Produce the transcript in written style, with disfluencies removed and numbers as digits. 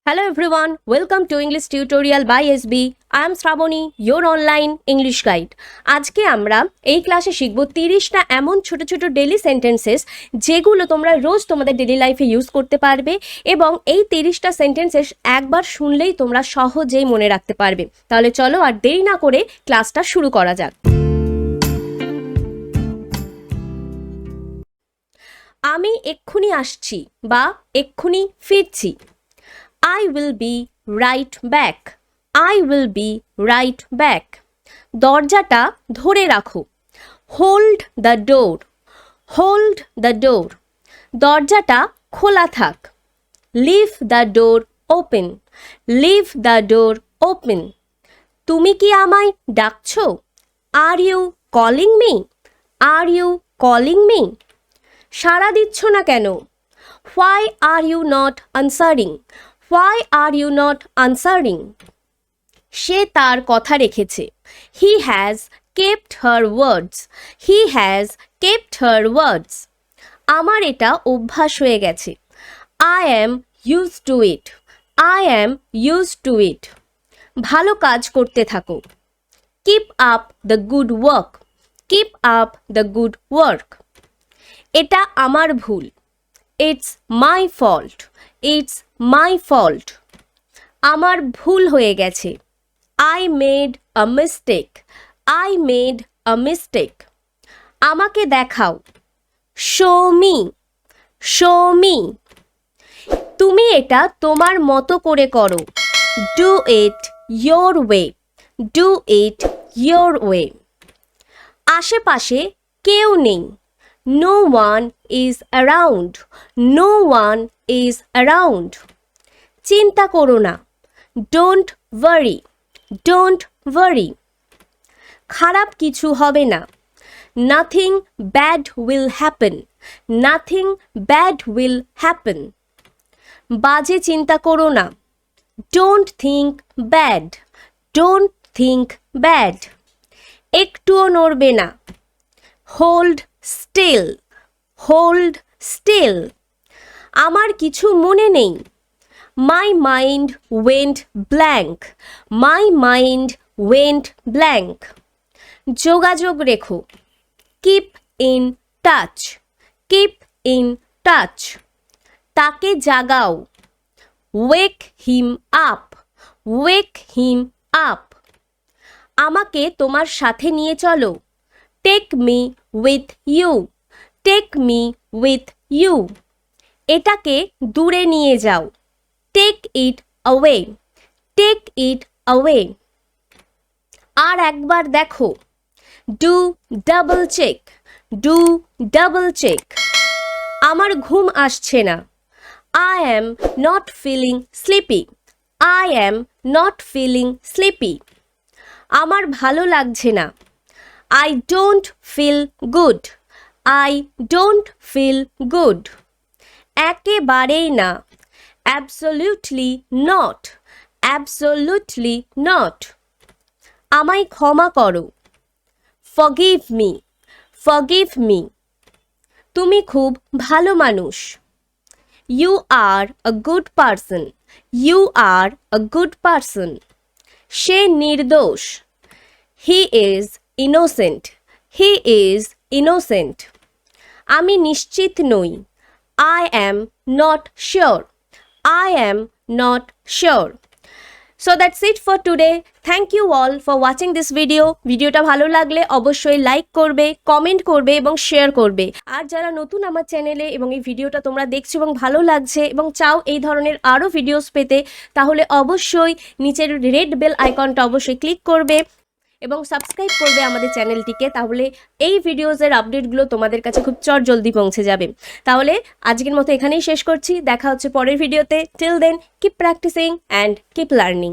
Hello everyone, welcome to English Tutorial by SB. I am Shravani, your online English guide. আজকে আমরা এই ক্লাসে শিখব 30টা এমন ছোট ছোট ডেইলি সেন্টেন্সেস যেগুলো তোমরা রোজ তোমাদের ডেইলি লাইফে ইউজ করতে পারবে এবং এই 30টা সেন্টেন্সেস একবার শুনলেই তোমরা সহজেই মনে রাখতে পারবে। তাহলে চলো আর দেরি না করে ক্লাসটা শুরু করা যাক। আমি এক্ষুনি আসছি বা এক্ষুনি ফিরছি। I will be right back. I will be right back. দরজাটা ধরে রাখো। Hold the door. Hold the door. দরজাটা খোলা থাক। Leave the door open. Leave the door open. তুমি কি আমায় ডাকছো? Are you calling me? Are you calling me? সাড়া দিচ্ছ না কেন? Why are you not answering? Why are you not answering? সে তার কথা রেখেছে। He has kept her words. He has kept her words. আমার এটা অভ্যাস হয়ে গেছে। I am used to it. I am used to it. ভালো কাজ করতে থাকো। Keep up the good work. Keep up the good work. এটা আমার ভুল। It's my fault. It's my fault. আমার ভুল হয়ে গেছে। I made a mistake. I made a mistake. আমাকে দেখাও। Show me. Show me. তুমি এটা তোমার মতো করে করো। Do it your way. Do it your way. আশেপাশে কেউ নেই। No one is around. No one is around. চিন্তা করো না। Don't worry. Don't worry. খারাপ কিছু হবে না। Nothing bad will happen. Nothing bad will happen. বাজে চিন্তা করো না। Don't think bad. Don't think bad. একটুও নড়বে না। Hold still. Hold still. আমার কিছু মনে নেই। My mind went blank. My mind went blank. যোগাযোগ রেখো। Keep in touch. Keep in touch. তাকে জাগাও। Wake him up. Wake him up. আমাকে তোমার সাথে নিয়ে চলো। Take me with you. Take me with you. এটাকে দূরে নিয়ে যাও। Take it away. Take it away. আর একবার দেখো। Do double check. Do double check. আমার ঘুম আসছে না। I am not feeling sleepy. I am not feeling sleepy. আমার ভালো লাগছে না। I don't feel good. I don't feel good. একেবারেই না। Absolutely not. Absolutely not. আমায় ক্ষমা করো। Forgive me. Forgive me. তুমি খুব ভালো মানুষ। You are a good person. You are a good person. সে নির্দোষ। He is innocent. He is innocent. আমি নিশ্চিত নই। I am not sure. I am not sure. So that's it for today. Thank you all for watching this video. ভিডিওটা ভালো লাগলে অবশ্যই like করবে, comment করবে এবং শেয়ার করবে। আর যারা নতুন আমার চ্যানেলে এবং এই ভিডিওটা তোমরা দেখছো এবং ভালো লাগছে এবং চাও এই ধরনের আরও ভিডিওস পেতে, তাহলে অবশ্যই নিচের রেড বেল আইকনটা অবশ্যই ক্লিক করবে এবং সাবস্ক্রাইব করবে আমাদের চ্যানেলটিকে। তাহলে এই ভিডিওসের আপডেটগুলো তোমাদের কাছে খুব জলদি পৌঁছে যাবে। তাহলে আজকের মতো এখানেই শেষ করছি। দেখা হচ্ছে পরের ভিডিওতে। Till then keep practising and keep learning.